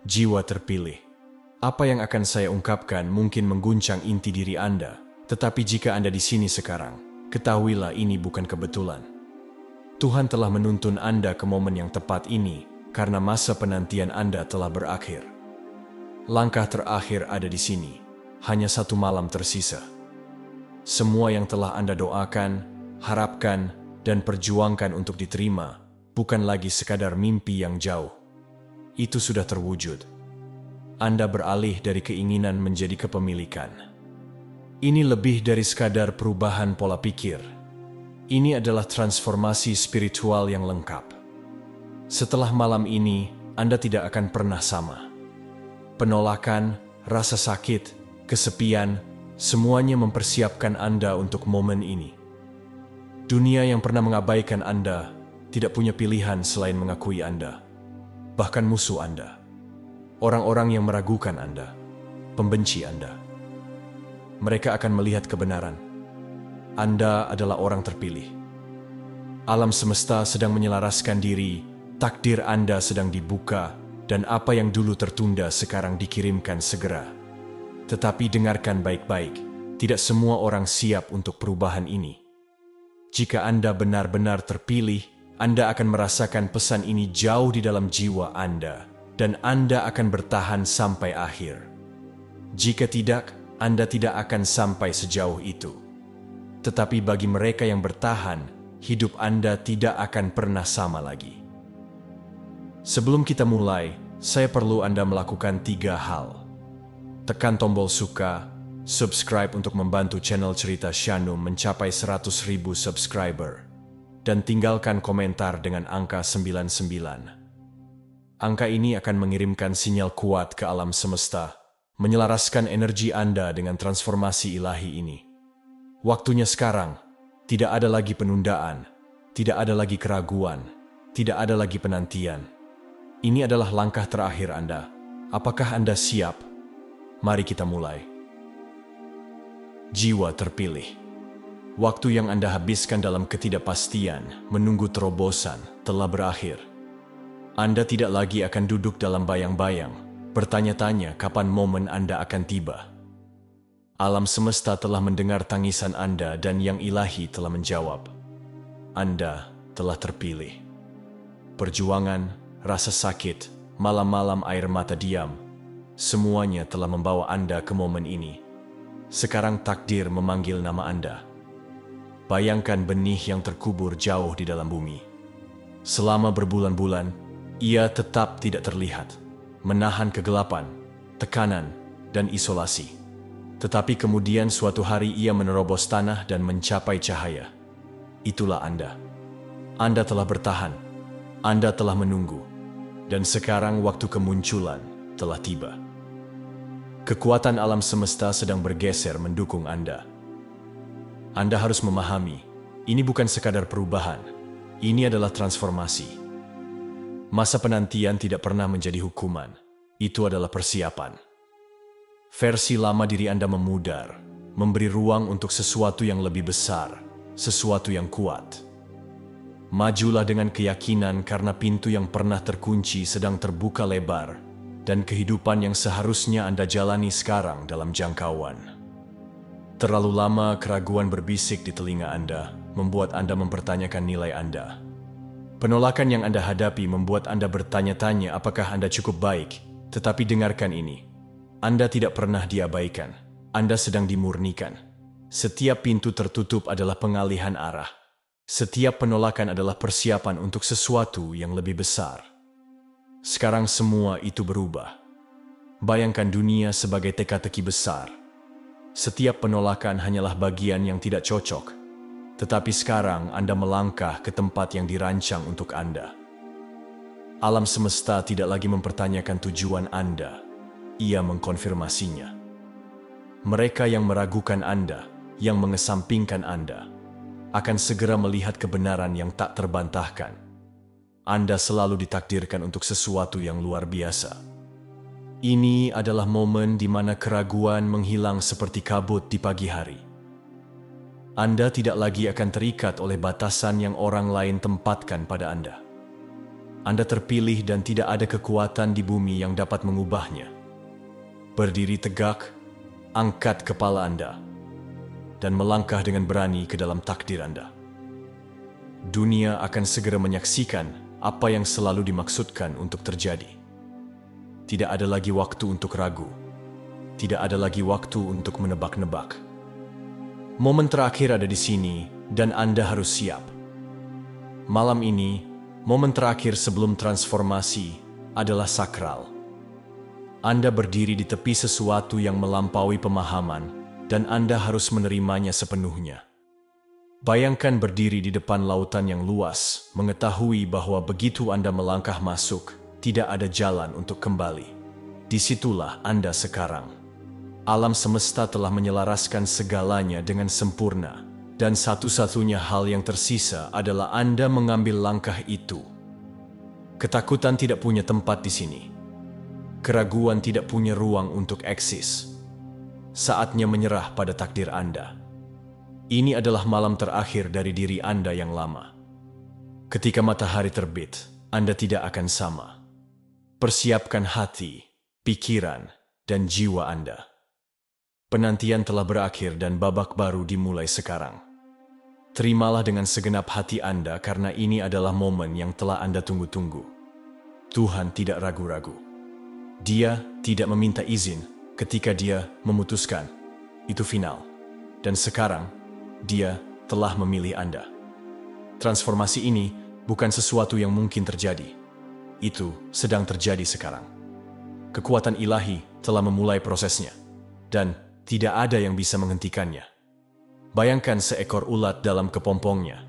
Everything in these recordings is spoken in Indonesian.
Jiwa terpilih. Apa yang akan saya ungkapkan mungkin mengguncang inti diri Anda, tetapi jika Anda di sini sekarang, ketahuilah ini bukan kebetulan. Tuhan telah menuntun Anda ke momen yang tepat ini karena masa penantian Anda telah berakhir. Langkah terakhir ada di sini, hanya satu malam tersisa. Semua yang telah Anda doakan, harapkan, dan perjuangkan untuk diterima bukan lagi sekadar mimpi yang jauh. Itu sudah terwujud. Anda beralih dari keinginan menjadi kepemilikan. Ini lebih dari sekadar perubahan pola pikir. Ini adalah transformasi spiritual yang lengkap. Setelah malam ini, Anda tidak akan pernah sama. Penolakan, rasa sakit, kesepian, semuanya mempersiapkan Anda untuk momen ini. Dunia yang pernah mengabaikan Anda tidak punya pilihan selain mengakui Anda. Bahkan musuh Anda, orang-orang yang meragukan Anda, pembenci Anda. Mereka akan melihat kebenaran. Anda adalah orang terpilih. Alam semesta sedang menyelaraskan diri, takdir Anda sedang dibuka, dan apa yang dulu tertunda sekarang dikirimkan segera. Tetapi dengarkan baik-baik, tidak semua orang siap untuk perubahan ini. Jika Anda benar-benar terpilih, Anda akan merasakan pesan ini jauh di dalam jiwa Anda, dan Anda akan bertahan sampai akhir. Jika tidak, Anda tidak akan sampai sejauh itu. Tetapi bagi mereka yang bertahan, hidup Anda tidak akan pernah sama lagi. Sebelum kita mulai, saya perlu Anda melakukan 3 hal. Tekan tombol suka, subscribe untuk membantu channel Cerita Shanum mencapai 100.000 subscriber. Dan tinggalkan komentar dengan angka 99. Angka ini akan mengirimkan sinyal kuat ke alam semesta, menyelaraskan energi Anda dengan transformasi ilahi ini. Waktunya sekarang, tidak ada lagi penundaan, tidak ada lagi keraguan, tidak ada lagi penantian. Ini adalah langkah terakhir Anda. Apakah Anda siap? Mari kita mulai. Jiwa terpilih. Waktu yang Anda habiskan dalam ketidakpastian, menunggu terobosan, telah berakhir. Anda tidak lagi akan duduk dalam bayang-bayang, bertanya-tanya kapan momen Anda akan tiba. Alam semesta telah mendengar tangisan Anda dan yang ilahi telah menjawab. Anda telah terpilih. Perjuangan, rasa sakit, malam-malam air mata diam, semuanya telah membawa Anda ke momen ini. Sekarang takdir memanggil nama Anda. Bayangkan benih yang terkubur jauh di dalam bumi. Selama berbulan-bulan, ia tetap tidak terlihat, menahan kegelapan, tekanan, dan isolasi. Tetapi kemudian suatu hari ia menerobos tanah dan mencapai cahaya. Itulah Anda. Anda telah bertahan, Anda telah menunggu, dan sekarang waktu kemunculan telah tiba. Kekuatan alam semesta sedang bergeser mendukung Anda. Anda harus memahami, ini bukan sekadar perubahan, ini adalah transformasi. Masa penantian tidak pernah menjadi hukuman, itu adalah persiapan. Versi lama diri Anda memudar, memberi ruang untuk sesuatu yang lebih besar, sesuatu yang kuat. Majulah dengan keyakinan karena pintu yang pernah terkunci sedang terbuka lebar, dan kehidupan yang seharusnya Anda jalani sekarang dalam jangkauan. Terlalu lama keraguan berbisik di telinga Anda, membuat Anda mempertanyakan nilai Anda. Penolakan yang Anda hadapi membuat Anda bertanya-tanya apakah Anda cukup baik, tetapi dengarkan ini. Anda tidak pernah diabaikan, Anda sedang dimurnikan. Setiap pintu tertutup adalah pengalihan arah. Setiap penolakan adalah persiapan untuk sesuatu yang lebih besar. Sekarang semua itu berubah. Bayangkan dunia sebagai teka-teki besar. Setiap penolakan hanyalah bagian yang tidak cocok, tetapi sekarang Anda melangkah ke tempat yang dirancang untuk Anda. Alam semesta tidak lagi mempertanyakan tujuan Anda, ia mengkonfirmasinya. Mereka yang meragukan Anda, yang mengesampingkan Anda, akan segera melihat kebenaran yang tak terbantahkan. Anda selalu ditakdirkan untuk sesuatu yang luar biasa. Ini adalah momen di mana keraguan menghilang seperti kabut di pagi hari. Anda tidak lagi akan terikat oleh batasan yang orang lain tempatkan pada Anda. Anda terpilih dan tidak ada kekuatan di bumi yang dapat mengubahnya. Berdiri tegak, angkat kepala Anda, dan melangkah dengan berani ke dalam takdir Anda. Dunia akan segera menyaksikan apa yang selalu dimaksudkan untuk terjadi. Tidak ada lagi waktu untuk ragu. Tidak ada lagi waktu untuk menebak-nebak. Momen terakhir ada di sini, dan Anda harus siap. Malam ini, momen terakhir sebelum transformasi adalah sakral. Anda berdiri di tepi sesuatu yang melampaui pemahaman, dan Anda harus menerimanya sepenuhnya. Bayangkan berdiri di depan lautan yang luas, mengetahui bahwa begitu Anda melangkah masuk, tidak ada jalan untuk kembali. Disitulah Anda sekarang. Alam semesta telah menyelaraskan segalanya dengan sempurna. Dan satu-satunya hal yang tersisa adalah Anda mengambil langkah itu. Ketakutan tidak punya tempat di sini. Keraguan tidak punya ruang untuk eksis. Saatnya menyerah pada takdir Anda. Ini adalah malam terakhir dari diri Anda yang lama. Ketika matahari terbit, Anda tidak akan sama. Persiapkan hati, pikiran, dan jiwa Anda. Penantian telah berakhir dan babak baru dimulai sekarang. Terimalah dengan segenap hati Anda karena ini adalah momen yang telah Anda tunggu-tunggu. Tuhan tidak ragu-ragu. Dia tidak meminta izin ketika Dia memutuskan. Itu final. Dan sekarang, Dia telah memilih Anda. Transformasi ini bukan sesuatu yang mungkin terjadi. Itu sedang terjadi sekarang. Kekuatan ilahi telah memulai prosesnya. Dan tidak ada yang bisa menghentikannya. Bayangkan seekor ulat dalam kepompongnya.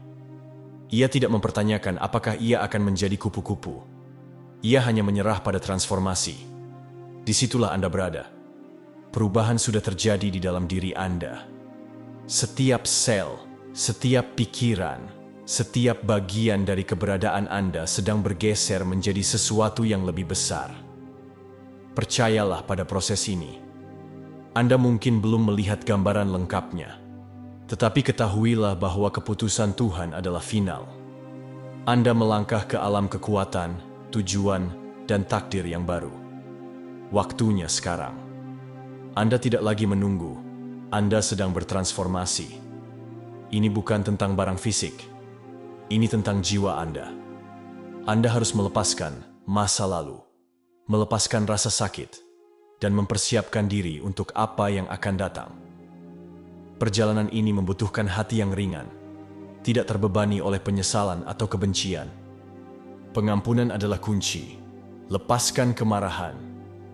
Ia tidak mempertanyakan apakah ia akan menjadi kupu-kupu. Ia hanya menyerah pada transformasi. Disitulah Anda berada. Perubahan sudah terjadi di dalam diri Anda. Setiap sel, setiap pikiran, setiap bagian dari keberadaan Anda sedang bergeser menjadi sesuatu yang lebih besar. Percayalah pada proses ini. Anda mungkin belum melihat gambaran lengkapnya. Tetapi ketahuilah bahwa keputusan Tuhan adalah final. Anda melangkah ke alam kekuatan, tujuan, dan takdir yang baru. Waktunya sekarang. Anda tidak lagi menunggu. Anda sedang bertransformasi. Ini bukan tentang barang fisik. Ini tentang jiwa Anda. Anda harus melepaskan masa lalu, melepaskan rasa sakit, dan mempersiapkan diri untuk apa yang akan datang. Perjalanan ini membutuhkan hati yang ringan, tidak terbebani oleh penyesalan atau kebencian. Pengampunan adalah kunci. Lepaskan kemarahan,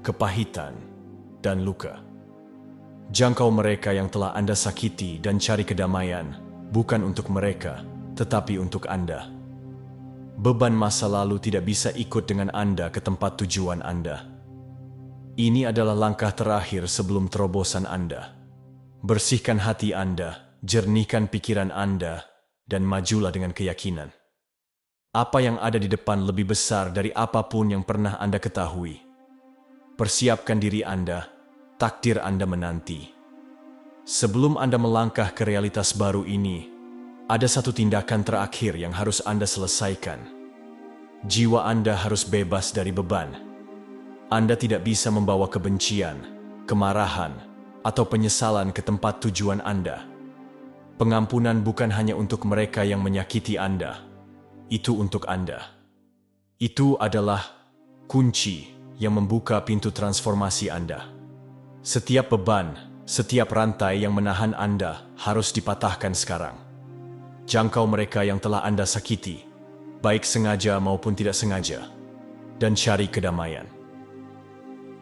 kepahitan, dan luka. Jangkau mereka yang telah Anda sakiti dan cari kedamaian, bukan untuk mereka, tetapi untuk Anda. Beban masa lalu tidak bisa ikut dengan Anda ke tempat tujuan Anda. Ini adalah langkah terakhir sebelum terobosan Anda. Bersihkan hati Anda, jernihkan pikiran Anda, dan majulah dengan keyakinan. Apa yang ada di depan lebih besar dari apapun yang pernah Anda ketahui. Persiapkan diri Anda, takdir Anda menanti. Sebelum Anda melangkah ke realitas baru ini, ada satu tindakan terakhir yang harus Anda selesaikan. Jiwa Anda harus bebas dari beban. Anda tidak bisa membawa kebencian, kemarahan, atau penyesalan ke tempat tujuan Anda. Pengampunan bukan hanya untuk mereka yang menyakiti Anda. Itu untuk Anda. Itu adalah kunci yang membuka pintu transformasi Anda. Setiap beban, setiap rantai yang menahan Anda harus dipatahkan sekarang. Jangkau mereka yang telah Anda sakiti, baik sengaja maupun tidak sengaja, dan cari kedamaian.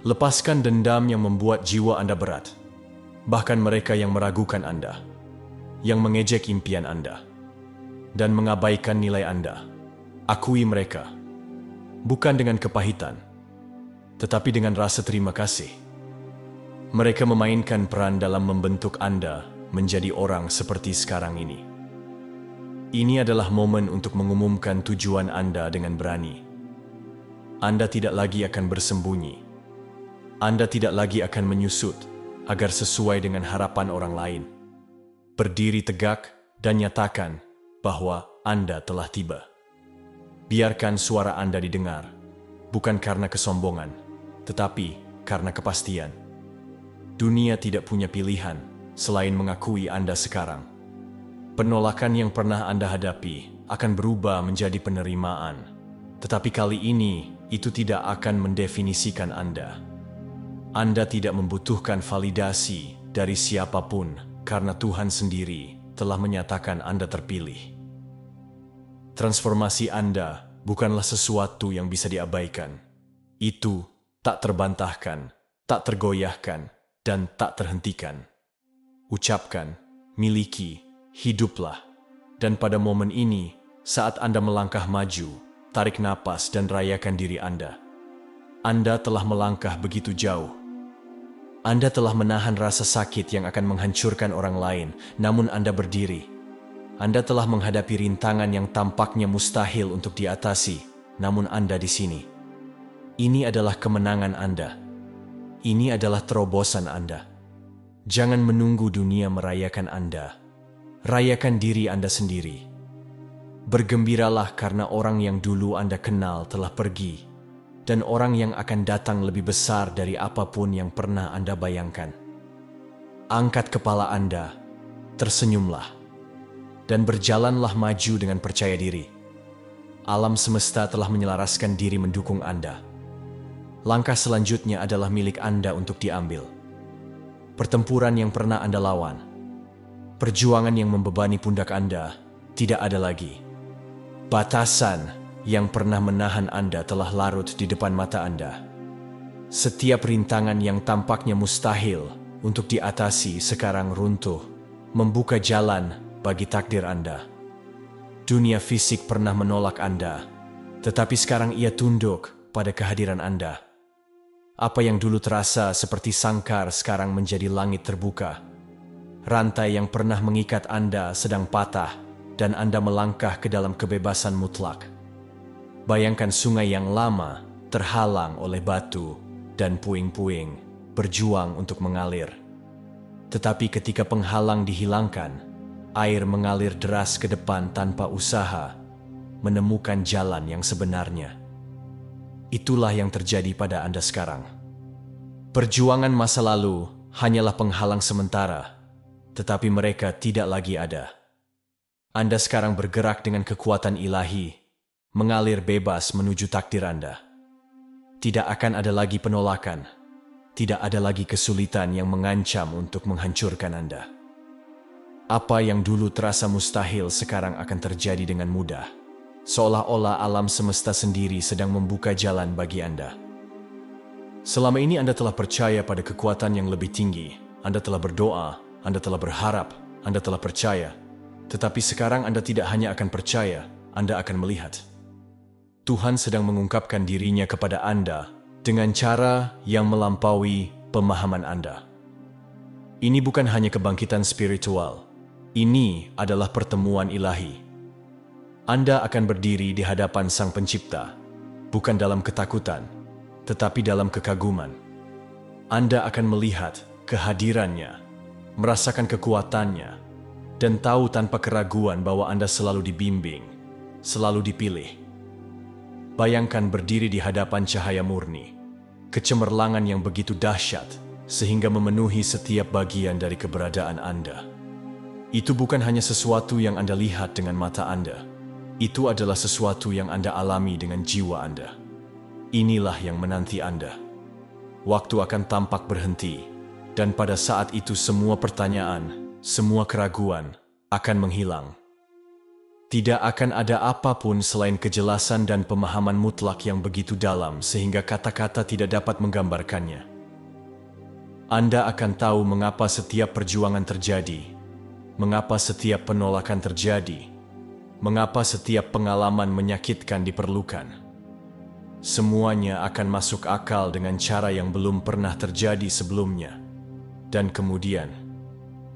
Lepaskan dendam yang membuat jiwa Anda berat. Bahkan mereka yang meragukan Anda, yang mengejek impian Anda, dan mengabaikan nilai Anda. Akui mereka, bukan dengan kepahitan, tetapi dengan rasa terima kasih. Mereka memainkan peran dalam membentuk Anda menjadi orang seperti sekarang ini. Ini adalah momen untuk mengumumkan tujuan Anda dengan berani. Anda tidak lagi akan bersembunyi. Anda tidak lagi akan menyusut agar sesuai dengan harapan orang lain. Berdiri tegak dan nyatakan bahwa Anda telah tiba. Biarkan suara Anda didengar, bukan karena kesombongan, tetapi karena kepastian. Dunia tidak punya pilihan selain mengakui Anda sekarang. Penolakan yang pernah Anda hadapi akan berubah menjadi penerimaan, tetapi kali ini itu tidak akan mendefinisikan Anda. Anda tidak membutuhkan validasi dari siapapun karena Tuhan sendiri telah menyatakan Anda terpilih. Transformasi Anda bukanlah sesuatu yang bisa diabaikan. Itu tak terbantahkan, tak tergoyahkan, dan tak terhentikan. Ucapkan, miliki, hiduplah. Dan pada momen ini, saat Anda melangkah maju, tarik napas dan rayakan diri Anda. Anda telah melangkah begitu jauh. Anda telah menahan rasa sakit yang akan menghancurkan orang lain, namun Anda berdiri. Anda telah menghadapi rintangan yang tampaknya mustahil untuk diatasi, namun Anda di sini. Ini adalah kemenangan Anda. Ini adalah terobosan Anda. Jangan menunggu dunia merayakan Anda. Rayakan diri Anda sendiri. Bergembiralah karena orang yang dulu Anda kenal telah pergi, dan orang yang akan datang lebih besar dari apapun yang pernah Anda bayangkan. Angkat kepala Anda, tersenyumlah, dan berjalanlah maju dengan percaya diri. Alam semesta telah menyelaraskan diri mendukung Anda. Langkah selanjutnya adalah milik Anda untuk diambil. Pertempuran yang pernah Anda lawan, perjuangan yang membebani pundak Anda, tidak ada lagi. Batasan yang pernah menahan Anda telah larut di depan mata Anda. Setiap rintangan yang tampaknya mustahil untuk diatasi sekarang runtuh, membuka jalan bagi takdir Anda. Dunia fisik pernah menolak Anda, tetapi sekarang ia tunduk pada kehadiran Anda. Apa yang dulu terasa seperti sangkar sekarang menjadi langit terbuka. Rantai yang pernah mengikat Anda sedang patah dan Anda melangkah ke dalam kebebasan mutlak. Bayangkan sungai yang lama terhalang oleh batu dan puing-puing berjuang untuk mengalir. Tetapi ketika penghalang dihilangkan, air mengalir deras ke depan tanpa usaha, menemukan jalan yang sebenarnya. Itulah yang terjadi pada Anda sekarang. Perjuangan masa lalu hanyalah penghalang sementara, tetapi mereka tidak lagi ada. Anda sekarang bergerak dengan kekuatan ilahi, mengalir bebas menuju takdir Anda. Tidak akan ada lagi penolakan, tidak ada lagi kesulitan yang mengancam untuk menghancurkan Anda. Apa yang dulu terasa mustahil sekarang akan terjadi dengan mudah, seolah-olah alam semesta sendiri sedang membuka jalan bagi Anda. Selama ini Anda telah percaya pada kekuatan yang lebih tinggi, Anda telah berdoa, Anda telah berharap, Anda telah percaya. Tetapi sekarang Anda tidak hanya akan percaya, Anda akan melihat. Tuhan sedang mengungkapkan dirinya kepada Anda dengan cara yang melampaui pemahaman Anda. Ini bukan hanya kebangkitan spiritual. Ini adalah pertemuan ilahi. Anda akan berdiri di hadapan Sang Pencipta, bukan dalam ketakutan, tetapi dalam kekaguman. Anda akan melihat kehadirannya, merasakan kekuatannya, dan tahu tanpa keraguan bahwa Anda selalu dibimbing, selalu dipilih. Bayangkan berdiri di hadapan cahaya murni, kecemerlangan yang begitu dahsyat, sehingga memenuhi setiap bagian dari keberadaan Anda. Itu bukan hanya sesuatu yang Anda lihat dengan mata Anda. Itu adalah sesuatu yang Anda alami dengan jiwa Anda. Inilah yang menanti Anda. Waktu akan tampak berhenti, dan pada saat itu semua pertanyaan, semua keraguan akan menghilang. Tidak akan ada apapun selain kejelasan dan pemahaman mutlak yang begitu dalam sehingga kata-kata tidak dapat menggambarkannya. Anda akan tahu mengapa setiap perjuangan terjadi, mengapa setiap penolakan terjadi, mengapa setiap pengalaman menyakitkan diperlukan. Semuanya akan masuk akal dengan cara yang belum pernah terjadi sebelumnya. Dan kemudian,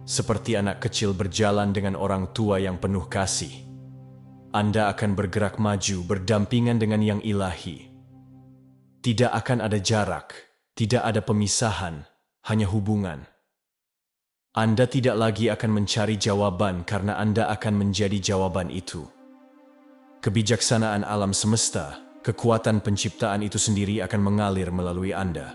seperti anak kecil berjalan dengan orang tua yang penuh kasih, Anda akan bergerak maju berdampingan dengan yang ilahi. Tidak akan ada jarak, tidak ada pemisahan, hanya hubungan. Anda tidak lagi akan mencari jawaban karena Anda akan menjadi jawaban itu. Kebijaksanaan alam semesta, kekuatan penciptaan itu sendiri akan mengalir melalui Anda.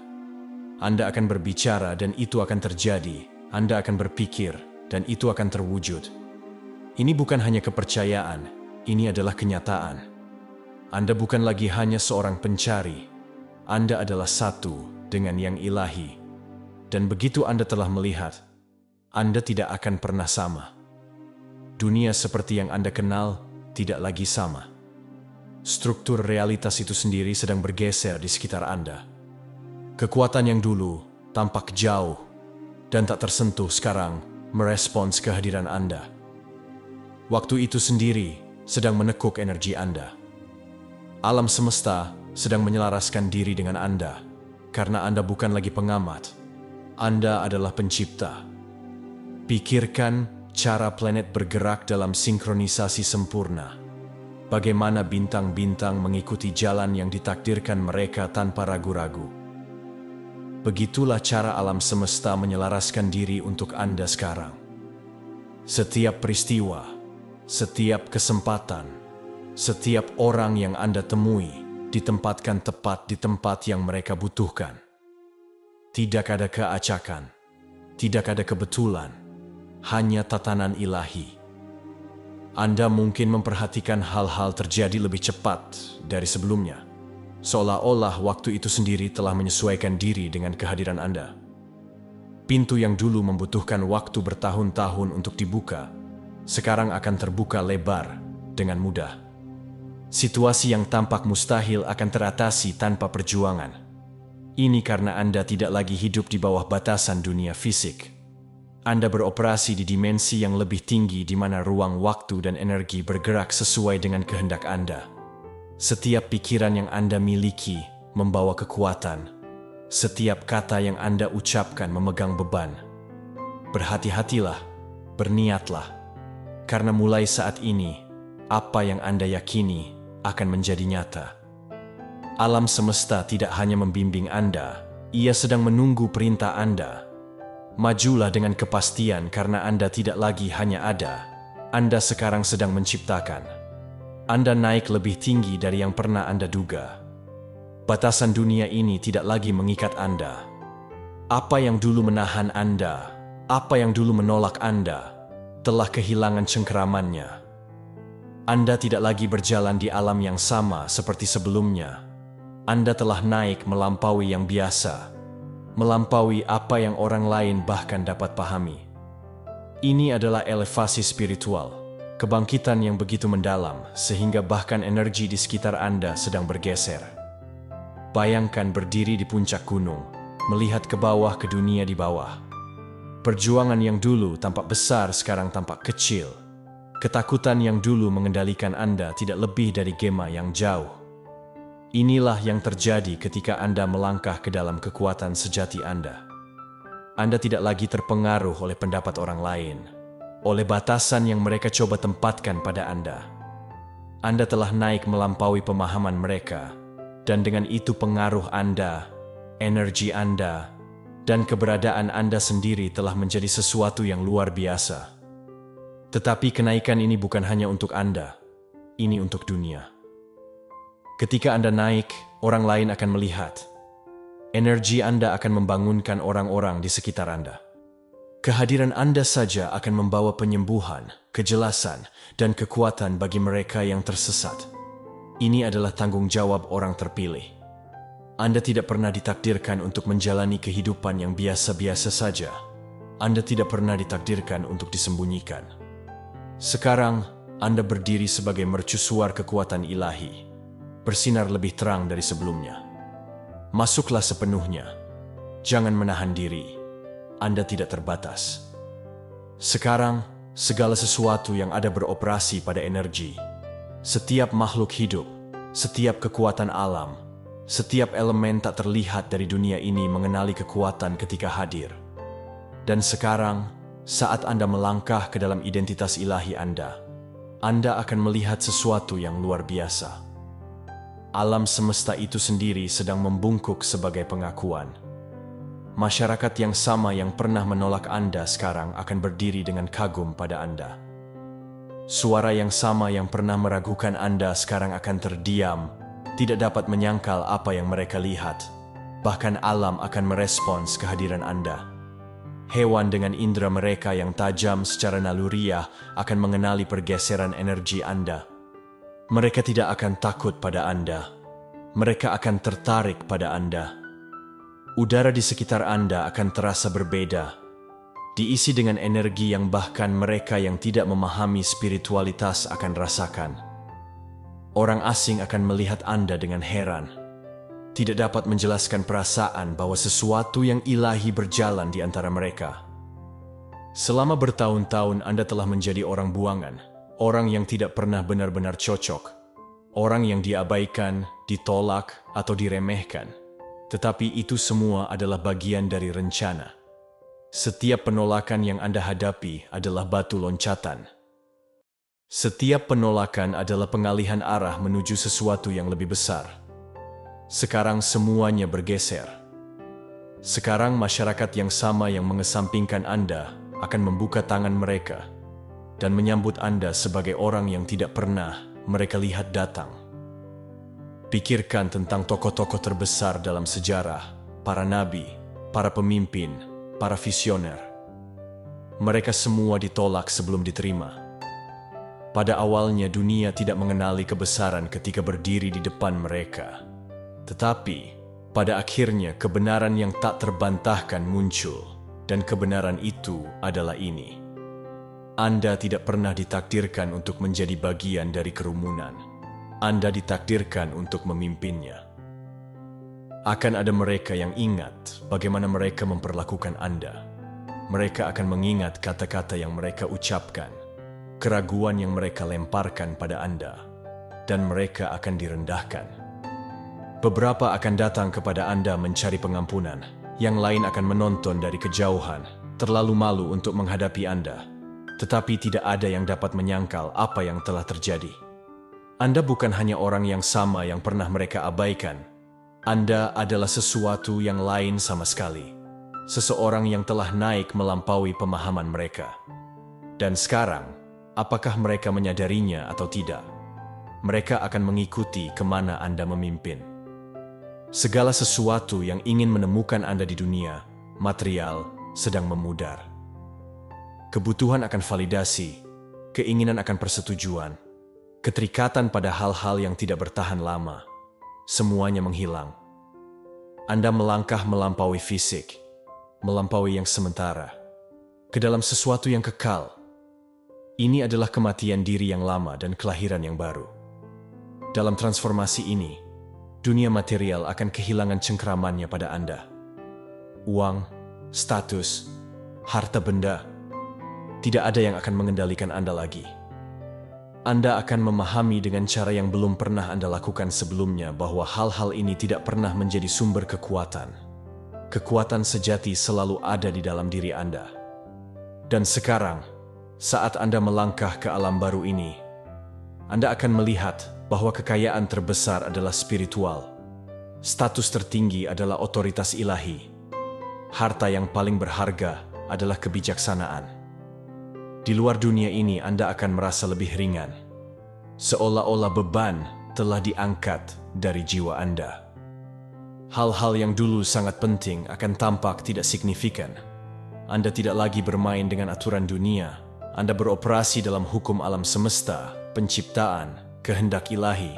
Anda akan berbicara dan itu akan terjadi. Anda akan berpikir dan itu akan terwujud. Ini bukan hanya kepercayaan, ini adalah kenyataan. Anda bukan lagi hanya seorang pencari. Anda adalah satu dengan yang ilahi. Dan begitu Anda telah melihat, Anda tidak akan pernah sama. Dunia seperti yang Anda kenal tidak lagi sama. Struktur realitas itu sendiri sedang bergeser di sekitar Anda. Kekuatan yang dulu tampak jauh dan tak tersentuh sekarang merespons kehadiran Anda. Waktu itu sendiri sedang menekuk energi Anda. Alam semesta sedang menyelaraskan diri dengan Anda, karena Anda bukan lagi pengamat. Anda adalah pencipta. Pikirkan cara planet bergerak dalam sinkronisasi sempurna. Bagaimana bintang-bintang mengikuti jalan yang ditakdirkan mereka tanpa ragu-ragu. Begitulah cara alam semesta menyelaraskan diri untuk Anda sekarang. Setiap peristiwa, setiap kesempatan, setiap orang yang Anda temui ditempatkan tepat di tempat yang mereka butuhkan. Tidak ada keacakan, tidak ada kebetulan, hanya tatanan ilahi. Anda mungkin memperhatikan hal-hal terjadi lebih cepat dari sebelumnya, seolah-olah waktu itu sendiri telah menyesuaikan diri dengan kehadiran Anda. Pintu yang dulu membutuhkan waktu bertahun-tahun untuk dibuka, sekarang akan terbuka lebar dengan mudah. Situasi yang tampak mustahil akan teratasi tanpa perjuangan. Ini karena Anda tidak lagi hidup di bawah batasan dunia fisik. Anda beroperasi di dimensi yang lebih tinggi di mana ruang, waktu, dan energi bergerak sesuai dengan kehendak Anda. Setiap pikiran yang Anda miliki membawa kekuatan. Setiap kata yang Anda ucapkan memegang beban. Berhati-hatilah, berniatlah. Karena mulai saat ini, apa yang Anda yakini akan menjadi nyata. Alam semesta tidak hanya membimbing Anda, ia sedang menunggu perintah Anda. Majulah dengan kepastian karena Anda tidak lagi hanya ada. Anda sekarang sedang menciptakan. Anda naik lebih tinggi dari yang pernah Anda duga. Batasan dunia ini tidak lagi mengikat Anda. Apa yang dulu menahan Anda, apa yang dulu menolak Anda, telah kehilangan cengkeramannya. Anda tidak lagi berjalan di alam yang sama seperti sebelumnya. Anda telah naik melampaui yang biasa. Melampaui apa yang orang lain bahkan dapat pahami. Ini adalah elevasi spiritual, kebangkitan yang begitu mendalam sehingga bahkan energi di sekitar Anda sedang bergeser. Bayangkan berdiri di puncak gunung, melihat ke bawah ke dunia di bawah. Perjuangan yang dulu tampak besar sekarang tampak kecil. Ketakutan yang dulu mengendalikan Anda tidak lebih dari gema yang jauh. Inilah yang terjadi ketika Anda melangkah ke dalam kekuatan sejati Anda. Anda tidak lagi terpengaruh oleh pendapat orang lain, oleh batasan yang mereka coba tempatkan pada Anda. Anda telah naik melampaui pemahaman mereka, dan dengan itu pengaruh Anda, energi Anda, dan keberadaan Anda sendiri telah menjadi sesuatu yang luar biasa. Tetapi kenaikan ini bukan hanya untuk Anda, ini untuk dunia. Ketika Anda naik, orang lain akan melihat. Energi Anda akan membangunkan orang-orang di sekitar Anda. Kehadiran Anda saja akan membawa penyembuhan, kejelasan, dan kekuatan bagi mereka yang tersesat. Ini adalah tanggung jawab orang terpilih. Anda tidak pernah ditakdirkan untuk menjalani kehidupan yang biasa-biasa saja. Anda tidak pernah ditakdirkan untuk disembunyikan. Sekarang, Anda berdiri sebagai mercusuar kekuatan ilahi. Bersinar lebih terang dari sebelumnya. Masuklah sepenuhnya. Jangan menahan diri. Anda tidak terbatas. Sekarang, segala sesuatu yang ada beroperasi pada energi. Setiap makhluk hidup, setiap kekuatan alam, setiap elemen tak terlihat dari dunia ini mengenali kekuatan ketika hadir. Dan sekarang, saat Anda melangkah ke dalam identitas ilahi Anda akan melihat sesuatu yang luar biasa. Alam semesta itu sendiri sedang membungkuk sebagai pengakuan. Masyarakat yang sama yang pernah menolak Anda sekarang akan berdiri dengan kagum pada Anda. Suara yang sama yang pernah meragukan Anda sekarang akan terdiam, tidak dapat menyangkal apa yang mereka lihat. Bahkan alam akan merespons kehadiran Anda. Hewan dengan indera mereka yang tajam secara naluriah akan mengenali pergeseran energi Anda. Mereka tidak akan takut pada Anda. Mereka akan tertarik pada Anda. Udara di sekitar Anda akan terasa berbeda, diisi dengan energi yang bahkan mereka yang tidak memahami spiritualitas akan rasakan. Orang asing akan melihat Anda dengan heran, tidak dapat menjelaskan perasaan bahwa sesuatu yang ilahi berjalan di antara mereka. Selama bertahun-tahun Anda telah menjadi orang buangan, orang yang tidak pernah benar-benar cocok, orang yang diabaikan, ditolak, atau diremehkan. Tetapi itu semua adalah bagian dari rencana. Setiap penolakan yang Anda hadapi adalah batu loncatan. Setiap penolakan adalah pengalihan arah menuju sesuatu yang lebih besar. Sekarang semuanya bergeser. Sekarang masyarakat yang sama yang mengesampingkan Anda akan membuka tangan mereka dan menyambut Anda sebagai orang yang tidak pernah mereka lihat datang. Pikirkan tentang tokoh-tokoh terbesar dalam sejarah, para nabi, para pemimpin, para visioner. Mereka semua ditolak sebelum diterima. Pada awalnya dunia tidak mengenali kebesaran ketika berdiri di depan mereka. Tetapi, pada akhirnya kebenaran yang tak terbantahkan muncul, dan kebenaran itu adalah ini. Anda tidak pernah ditakdirkan untuk menjadi bagian dari kerumunan. Anda ditakdirkan untuk memimpinnya. Akan ada mereka yang ingat bagaimana mereka memperlakukan Anda. Mereka akan mengingat kata-kata yang mereka ucapkan, keraguan yang mereka lemparkan pada Anda, dan mereka akan direndahkan. Beberapa akan datang kepada Anda mencari pengampunan, yang lain akan menonton dari kejauhan, terlalu malu untuk menghadapi Anda. Tetapi tidak ada yang dapat menyangkal apa yang telah terjadi. Anda bukan hanya orang yang sama yang pernah mereka abaikan. Anda adalah sesuatu yang lain sama sekali. Seseorang yang telah naik melampaui pemahaman mereka. Dan sekarang, apakah mereka menyadarinya atau tidak? Mereka akan mengikuti kemana Anda memimpin. Segala sesuatu yang ingin menemukan Anda di dunia, material, sedang memudar. Kebutuhan akan validasi, keinginan akan persetujuan, keterikatan pada hal-hal yang tidak bertahan lama, semuanya menghilang. Anda melangkah melampaui fisik, melampaui yang sementara, ke dalam sesuatu yang kekal. Ini adalah kematian diri yang lama dan kelahiran yang baru. Dalam transformasi ini, dunia material akan kehilangan cengkramannya pada Anda. Uang, status, harta benda, tidak ada yang akan mengendalikan Anda lagi. Anda akan memahami dengan cara yang belum pernah Anda lakukan sebelumnya bahwa hal-hal ini tidak pernah menjadi sumber kekuatan. Kekuatan sejati selalu ada di dalam diri Anda. Dan sekarang, saat Anda melangkah ke alam baru ini, Anda akan melihat bahwa kekayaan terbesar adalah spiritual. Status tertinggi adalah otoritas ilahi. Harta yang paling berharga adalah kebijaksanaan. Di luar dunia ini Anda akan merasa lebih ringan, seolah-olah beban telah diangkat dari jiwa Anda. Hal-hal yang dulu sangat penting akan tampak tidak signifikan. Anda tidak lagi bermain dengan aturan dunia. Anda beroperasi dalam hukum alam semesta, penciptaan, kehendak ilahi.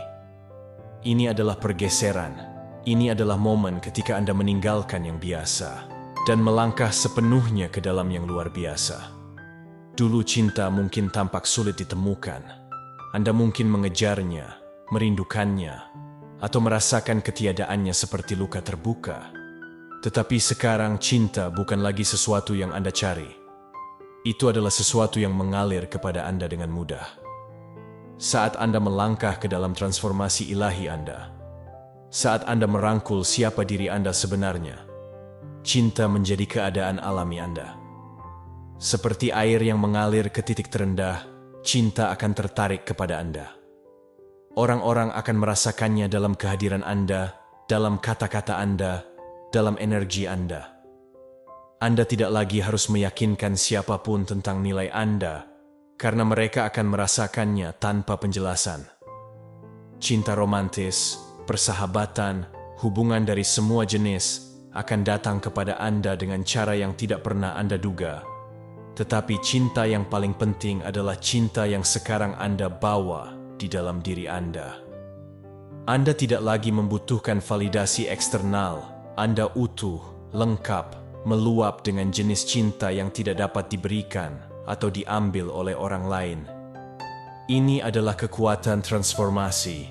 Ini adalah pergeseran. Ini adalah momen ketika Anda meninggalkan yang biasa dan melangkah sepenuhnya ke dalam yang luar biasa. Dulu cinta mungkin tampak sulit ditemukan. Anda mungkin mengejarnya, merindukannya, atau merasakan ketiadaannya seperti luka terbuka. Tetapi sekarang cinta bukan lagi sesuatu yang Anda cari. Itu adalah sesuatu yang mengalir kepada Anda dengan mudah. Saat Anda melangkah ke dalam transformasi ilahi Anda, saat Anda merangkul siapa diri Anda sebenarnya, cinta menjadi keadaan alami Anda. Seperti air yang mengalir ke titik terendah, cinta akan tertarik kepada Anda. Orang-orang akan merasakannya dalam kehadiran Anda, dalam kata-kata Anda, dalam energi Anda. Anda tidak lagi harus meyakinkan siapapun tentang nilai Anda, karena mereka akan merasakannya tanpa penjelasan. Cinta romantis, persahabatan, hubungan dari semua jenis akan datang kepada Anda dengan cara yang tidak pernah Anda duga. Tetapi cinta yang paling penting adalah cinta yang sekarang Anda bawa di dalam diri Anda. Anda tidak lagi membutuhkan validasi eksternal. Anda utuh, lengkap, meluap dengan jenis cinta yang tidak dapat diberikan atau diambil oleh orang lain. Ini adalah kekuatan transformasi.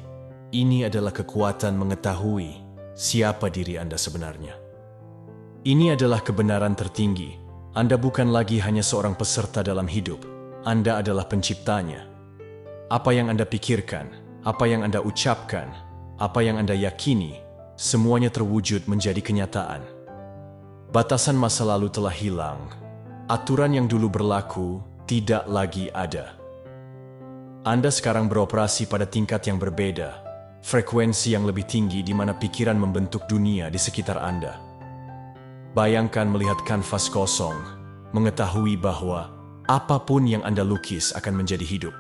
Ini adalah kekuatan mengetahui siapa diri Anda sebenarnya. Ini adalah kebenaran tertinggi. Anda bukan lagi hanya seorang peserta dalam hidup. Anda adalah penciptanya. Apa yang Anda pikirkan, apa yang Anda ucapkan, apa yang Anda yakini, semuanya terwujud menjadi kenyataan. Batasan masa lalu telah hilang. Aturan yang dulu berlaku tidak lagi ada. Anda sekarang beroperasi pada tingkat yang berbeda, frekuensi yang lebih tinggi di mana pikiran membentuk dunia di sekitar Anda. Bayangkan melihat kanvas kosong, mengetahui bahwa apapun yang Anda lukis akan menjadi hidup.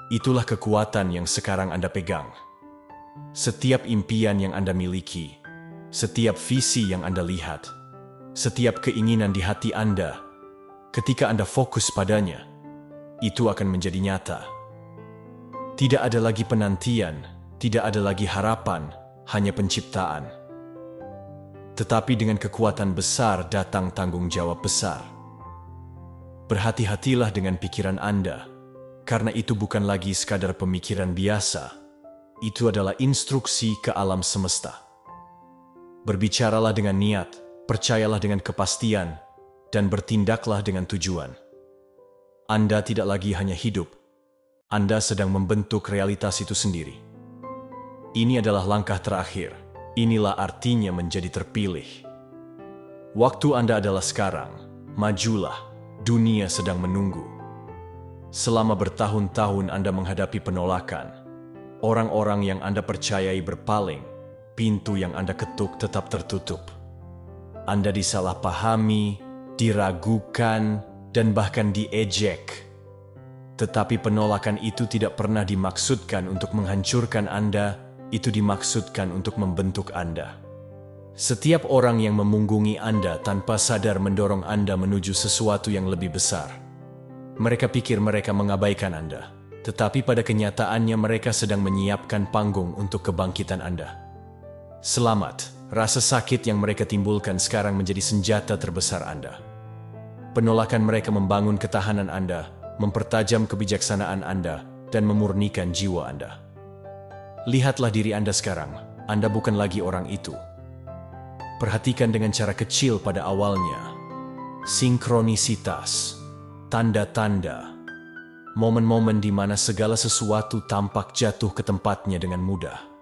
Itulah kekuatan yang sekarang Anda pegang. Setiap impian yang Anda miliki, setiap visi yang Anda lihat, setiap keinginan di hati Anda, ketika Anda fokus padanya, itu akan menjadi nyata. Tidak ada lagi penantian, tidak ada lagi harapan, hanya penciptaan. Tetapi dengan kekuatan besar datang tanggung jawab besar. Berhati-hatilah dengan pikiran Anda, karena itu bukan lagi sekadar pemikiran biasa. Itu adalah instruksi ke alam semesta. Berbicaralah dengan niat, percayalah dengan kepastian, dan bertindaklah dengan tujuan. Anda tidak lagi hanya hidup, Anda sedang membentuk realitas itu sendiri. Ini adalah langkah terakhir. Inilah artinya menjadi terpilih. Waktu Anda adalah sekarang. Majulah, dunia sedang menunggu. Selama bertahun-tahun Anda menghadapi penolakan, orang-orang yang Anda percayai berpaling, pintu yang Anda ketuk tetap tertutup. Anda disalahpahami, diragukan, dan bahkan diejek. Tetapi penolakan itu tidak pernah dimaksudkan untuk menghancurkan Anda, itu dimaksudkan untuk membentuk Anda. Setiap orang yang memunggungi Anda tanpa sadar mendorong Anda menuju sesuatu yang lebih besar. Mereka pikir mereka mengabaikan Anda, tetapi pada kenyataannya mereka sedang menyiapkan panggung untuk kebangkitan Anda. Selamat, rasa sakit yang mereka timbulkan sekarang menjadi senjata terbesar Anda. Penolakan mereka membangun ketahanan Anda, mempertajam kebijaksanaan Anda, dan memurnikan jiwa Anda. Lihatlah diri Anda sekarang, Anda bukan lagi orang itu. Perhatikan dengan cara kecil pada awalnya. Sinkronisitas, tanda-tanda, momen-momen di mana segala sesuatu tampak jatuh ke tempatnya dengan mudah.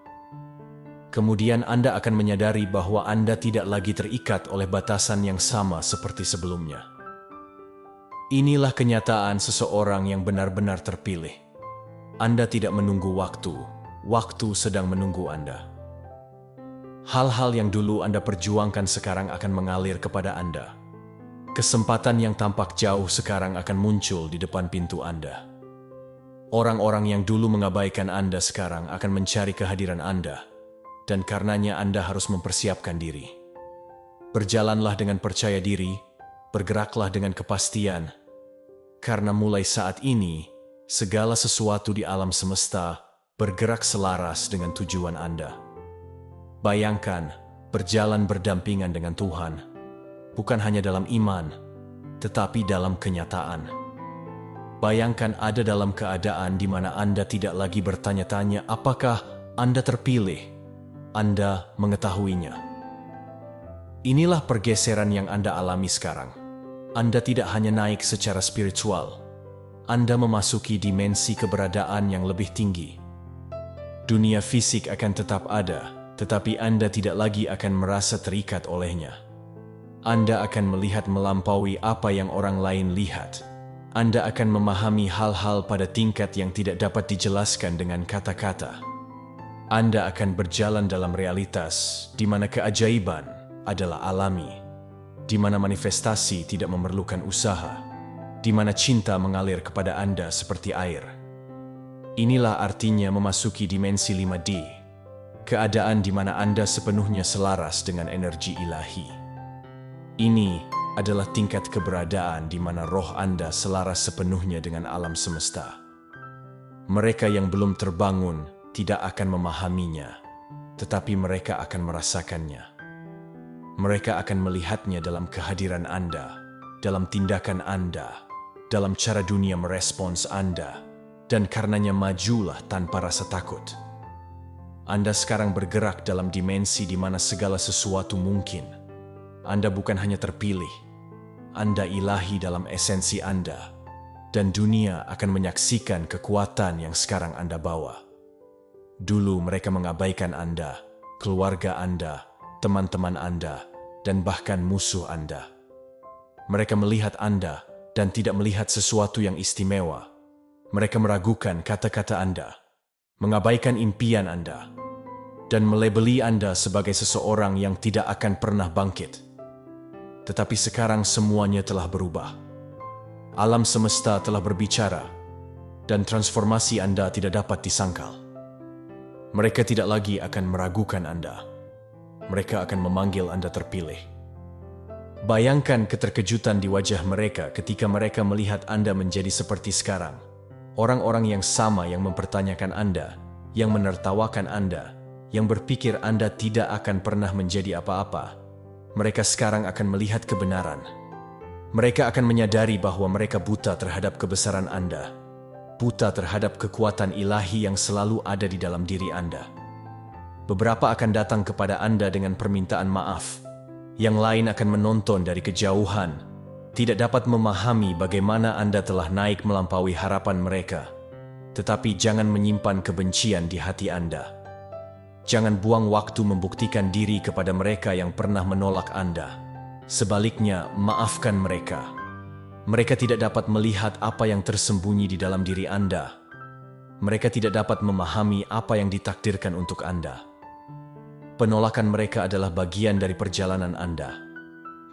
Kemudian Anda akan menyadari bahwa Anda tidak lagi terikat oleh batasan yang sama seperti sebelumnya. Inilah kenyataan seseorang yang benar-benar terpilih. Anda tidak menunggu waktu, waktu sedang menunggu Anda. Hal-hal yang dulu Anda perjuangkan sekarang akan mengalir kepada Anda. Kesempatan yang tampak jauh sekarang akan muncul di depan pintu Anda. Orang-orang yang dulu mengabaikan Anda sekarang akan mencari kehadiran Anda, dan karenanya Anda harus mempersiapkan diri. Berjalanlah dengan percaya diri, bergeraklah dengan kepastian, karena mulai saat ini, segala sesuatu di alam semesta bergerak selaras dengan tujuan Anda. Bayangkan, berjalan berdampingan dengan Tuhan, bukan hanya dalam iman, tetapi dalam kenyataan. Bayangkan ada dalam keadaan di mana Anda tidak lagi bertanya-tanya apakah Anda terpilih. Anda mengetahuinya. Inilah pergeseran yang Anda alami sekarang. Anda tidak hanya naik secara spiritual. Anda memasuki dimensi keberadaan yang lebih tinggi. Dunia fisik akan tetap ada, tetapi Anda tidak lagi akan merasa terikat olehnya. Anda akan melihat melampaui apa yang orang lain lihat. Anda akan memahami hal-hal pada tingkat yang tidak dapat dijelaskan dengan kata-kata. Anda akan berjalan dalam realitas di mana keajaiban adalah alami, di mana manifestasi tidak memerlukan usaha, di mana cinta mengalir kepada Anda seperti air. Inilah artinya memasuki dimensi 5D, keadaan di mana Anda sepenuhnya selaras dengan energi ilahi. Ini adalah tingkat keberadaan di mana roh Anda selaras sepenuhnya dengan alam semesta. Mereka yang belum terbangun tidak akan memahaminya, tetapi mereka akan merasakannya. Mereka akan melihatnya dalam kehadiran Anda, dalam tindakan Anda, dalam cara dunia merespons Anda, dan karenanya majulah tanpa rasa takut. Anda sekarang bergerak dalam dimensi di mana segala sesuatu mungkin. Anda bukan hanya terpilih, Anda ilahi dalam esensi Anda, dan dunia akan menyaksikan kekuatan yang sekarang Anda bawa. Dulu mereka mengabaikan Anda, keluarga Anda, teman-teman Anda, dan bahkan musuh Anda. Mereka melihat Anda dan tidak melihat sesuatu yang istimewa. Mereka meragukan kata-kata Anda, mengabaikan impian Anda, dan melebeli Anda sebagai seseorang yang tidak akan pernah bangkit. Tetapi sekarang semuanya telah berubah. Alam semesta telah berbicara, dan transformasi Anda tidak dapat disangkal. Mereka tidak lagi akan meragukan Anda. Mereka akan memanggil Anda terpilih. Bayangkan keterkejutan di wajah mereka ketika mereka melihat Anda menjadi seperti sekarang. Orang-orang yang sama yang mempertanyakan Anda, yang menertawakan Anda, yang berpikir Anda tidak akan pernah menjadi apa-apa. Mereka sekarang akan melihat kebenaran. Mereka akan menyadari bahwa mereka buta terhadap kebesaran Anda, buta terhadap kekuatan ilahi yang selalu ada di dalam diri Anda. Beberapa akan datang kepada Anda dengan permintaan maaf. Yang lain akan menonton dari kejauhan, tidak dapat memahami bagaimana Anda telah naik melampaui harapan mereka. Tetapi jangan menyimpan kebencian di hati Anda. Jangan buang waktu membuktikan diri kepada mereka yang pernah menolak Anda. Sebaliknya, maafkan mereka. Mereka tidak dapat melihat apa yang tersembunyi di dalam diri Anda. Mereka tidak dapat memahami apa yang ditakdirkan untuk Anda. Penolakan mereka adalah bagian dari perjalanan Anda.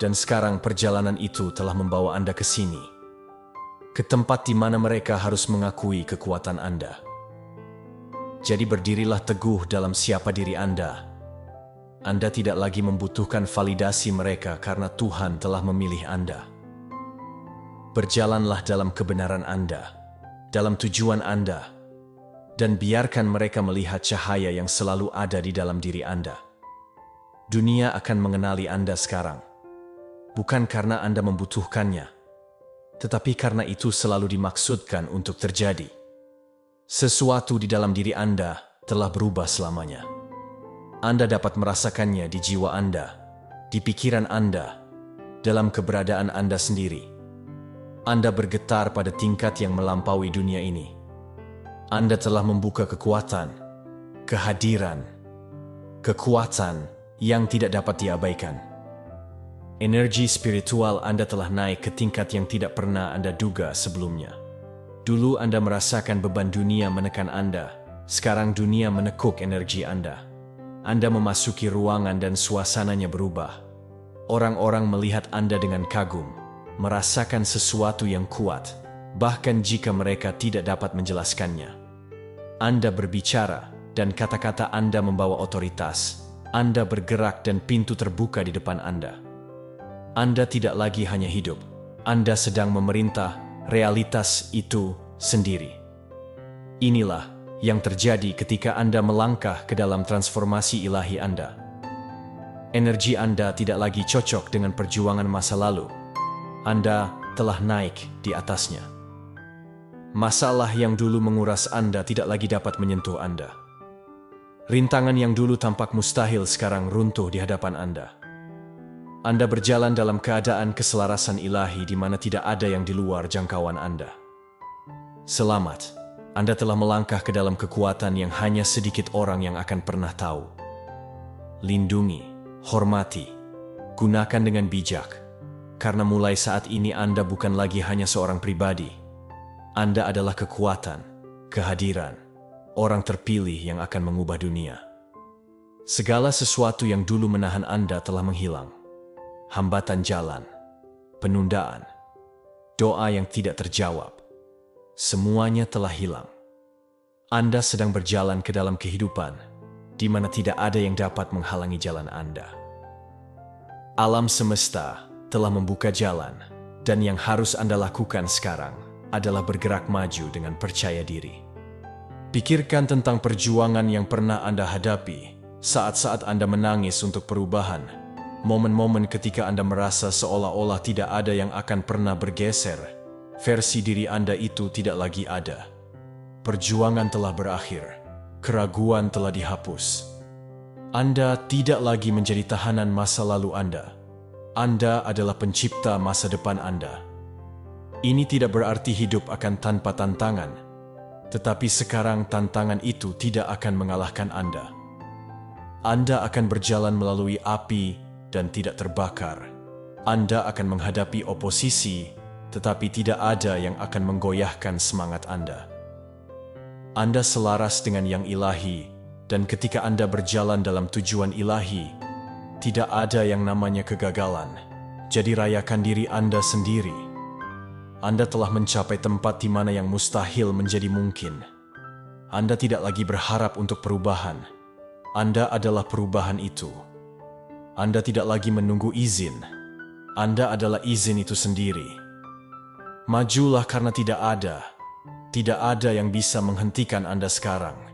Dan sekarang perjalanan itu telah membawa Anda ke sini. Ke tempat di mana mereka harus mengakui kekuatan Anda. Jadi berdirilah teguh dalam siapa diri Anda. Anda tidak lagi membutuhkan validasi mereka karena Tuhan telah memilih Anda. Berjalanlah dalam kebenaran Anda, dalam tujuan Anda, dan biarkan mereka melihat cahaya yang selalu ada di dalam diri Anda. Dunia akan mengenali Anda sekarang, bukan karena Anda membutuhkannya, tetapi karena itu selalu dimaksudkan untuk terjadi. Sesuatu di dalam diri Anda telah berubah selamanya. Anda dapat merasakannya di jiwa Anda, di pikiran Anda, dalam keberadaan Anda sendiri. Anda bergetar pada tingkat yang melampaui dunia ini. Anda telah membuka kekuatan, kehadiran, kekuatan yang tidak dapat diabaikan. Energi spiritual Anda telah naik ke tingkat yang tidak pernah Anda duga sebelumnya. Dulu Anda merasakan beban dunia menekan Anda, sekarang dunia menekuk energi Anda. Anda memasuki ruangan dan suasananya berubah. Orang-orang melihat Anda dengan kagum, merasakan sesuatu yang kuat, bahkan jika mereka tidak dapat menjelaskannya. Anda berbicara, dan kata-kata Anda membawa otoritas. Anda bergerak dan pintu terbuka di depan Anda. Anda tidak lagi hanya hidup. Anda sedang memerintah realitas itu sendiri. Inilah yang terjadi ketika Anda melangkah ke dalam transformasi ilahi Anda. Energi Anda tidak lagi cocok dengan perjuangan masa lalu. Anda telah naik di atasnya. Masalah yang dulu menguras Anda tidak lagi dapat menyentuh Anda. Rintangan yang dulu tampak mustahil sekarang runtuh di hadapan Anda. Anda berjalan dalam keadaan keselarasan ilahi di mana tidak ada yang di luar jangkauan Anda. Selamat, Anda telah melangkah ke dalam kekuatan yang hanya sedikit orang yang akan pernah tahu. Lindungi, hormati, gunakan dengan bijak, karena mulai saat ini Anda bukan lagi hanya seorang pribadi. Anda adalah kekuatan, kehadiran, orang terpilih yang akan mengubah dunia. Segala sesuatu yang dulu menahan Anda telah menghilang. Hambatan jalan, penundaan, doa yang tidak terjawab. Semuanya telah hilang. Anda sedang berjalan ke dalam kehidupan, di mana tidak ada yang dapat menghalangi jalan Anda. Alam semesta telah membuka jalan, dan yang harus Anda lakukan sekarang adalah bergerak maju dengan percaya diri. Pikirkan tentang perjuangan yang pernah Anda hadapi, saat-saat Anda menangis untuk perubahan, momen-momen ketika Anda merasa seolah-olah tidak ada yang akan pernah bergeser, versi diri Anda itu tidak lagi ada. Perjuangan telah berakhir, keraguan telah dihapus. Anda tidak lagi menjadi tahanan masa lalu Anda. Anda adalah pencipta masa depan Anda. Ini tidak berarti hidup akan tanpa tantangan, tetapi sekarang tantangan itu tidak akan mengalahkan Anda. Anda akan berjalan melalui api dan tidak terbakar. Anda akan menghadapi oposisi, tetapi tidak ada yang akan menggoyahkan semangat Anda. Anda selaras dengan yang ilahi, dan ketika Anda berjalan dalam tujuan ilahi, tidak ada yang namanya kegagalan. Jadi rayakan diri Anda sendiri. Anda telah mencapai tempat di mana yang mustahil menjadi mungkin. Anda tidak lagi berharap untuk perubahan. Anda adalah perubahan itu. Anda tidak lagi menunggu izin. Anda adalah izin itu sendiri. Majulah karena tidak ada yang bisa menghentikan Anda sekarang.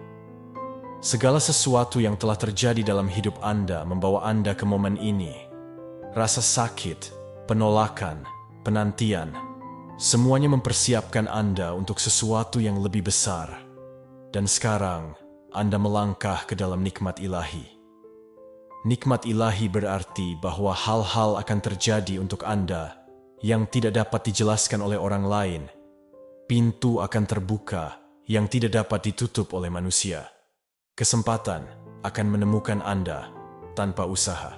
Segala sesuatu yang telah terjadi dalam hidup Anda membawa Anda ke momen ini. Rasa sakit, penolakan, penantian, semuanya mempersiapkan Anda untuk sesuatu yang lebih besar. Dan sekarang, Anda melangkah ke dalam nikmat ilahi. Nikmat ilahi berarti bahwa hal-hal akan terjadi untuk Anda yang tidak dapat dijelaskan oleh orang lain. Pintu akan terbuka yang tidak dapat ditutup oleh manusia. Kesempatan akan menemukan Anda tanpa usaha.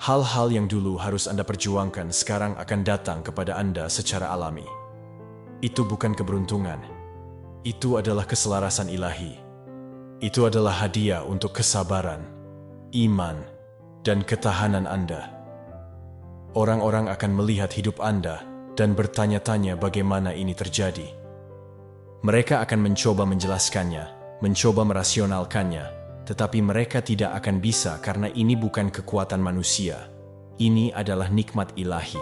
Hal-hal yang dulu harus Anda perjuangkan sekarang akan datang kepada Anda secara alami. Itu bukan keberuntungan. Itu adalah keselarasan ilahi. Itu adalah hadiah untuk kesabaran, iman, dan ketahanan Anda. Orang-orang akan melihat hidup Anda dan bertanya-tanya bagaimana ini terjadi. Mereka akan mencoba menjelaskannya, mencoba merasionalkannya, tetapi mereka tidak akan bisa karena ini bukan kekuatan manusia. Ini adalah nikmat ilahi.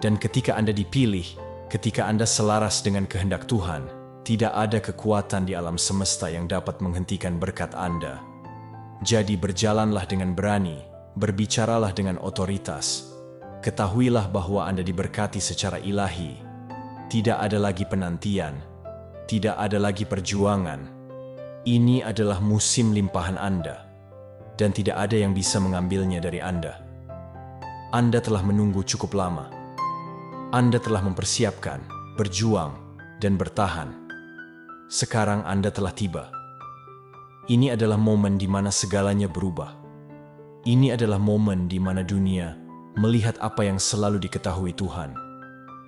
Dan ketika Anda dipilih, ketika Anda selaras dengan kehendak Tuhan, tidak ada kekuatan di alam semesta yang dapat menghentikan berkat Anda. Jadi berjalanlah dengan berani, berbicaralah dengan otoritas. Ketahuilah bahwa Anda diberkati secara ilahi. Tidak ada lagi penantian, tidak ada lagi perjuangan. Ini adalah musim limpahan Anda, dan tidak ada yang bisa mengambilnya dari Anda. Anda telah menunggu cukup lama. Anda telah mempersiapkan, berjuang, dan bertahan. Sekarang Anda telah tiba. Ini adalah momen di mana segalanya berubah. Ini adalah momen di mana dunia melihat apa yang selalu diketahui Tuhan.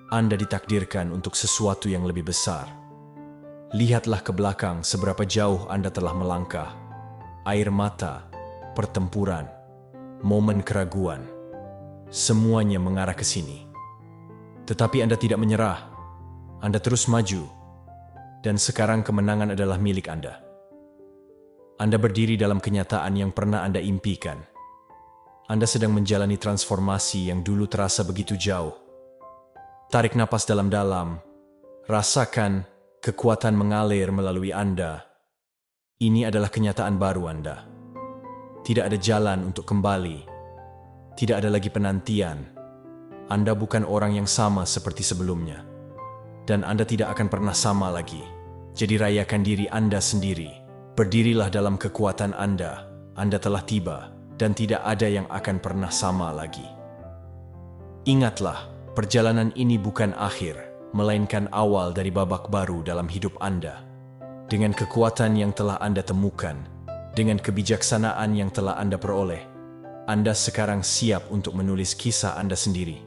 Anda ditakdirkan untuk sesuatu yang lebih besar. Lihatlah ke belakang seberapa jauh Anda telah melangkah. Air mata, pertempuran, momen keraguan, semuanya mengarah ke sini. Tetapi Anda tidak menyerah. Anda terus maju. Dan sekarang kemenangan adalah milik Anda. Anda berdiri dalam kenyataan yang pernah Anda impikan. Anda sedang menjalani transformasi yang dulu terasa begitu jauh. Tarik napas dalam-dalam. Rasakan kekuatan mengalir melalui Anda. Ini adalah kenyataan baru Anda. Tidak ada jalan untuk kembali. Tidak ada lagi penantian. Anda bukan orang yang sama seperti sebelumnya. Dan Anda tidak akan pernah sama lagi. Jadi rayakan diri Anda sendiri. Berdirilah dalam kekuatan Anda. Anda telah tiba, dan tidak ada yang akan pernah sama lagi. Ingatlah, perjalanan ini bukan akhir, melainkan awal dari babak baru dalam hidup Anda. Dengan kekuatan yang telah Anda temukan, dengan kebijaksanaan yang telah Anda peroleh, Anda sekarang siap untuk menulis kisah Anda sendiri.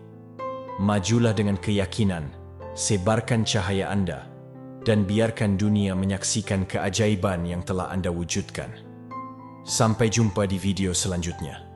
Majulah dengan keyakinan, sebarkan cahaya Anda, dan biarkan dunia menyaksikan keajaiban yang telah Anda wujudkan. Sampai jumpa di video selanjutnya.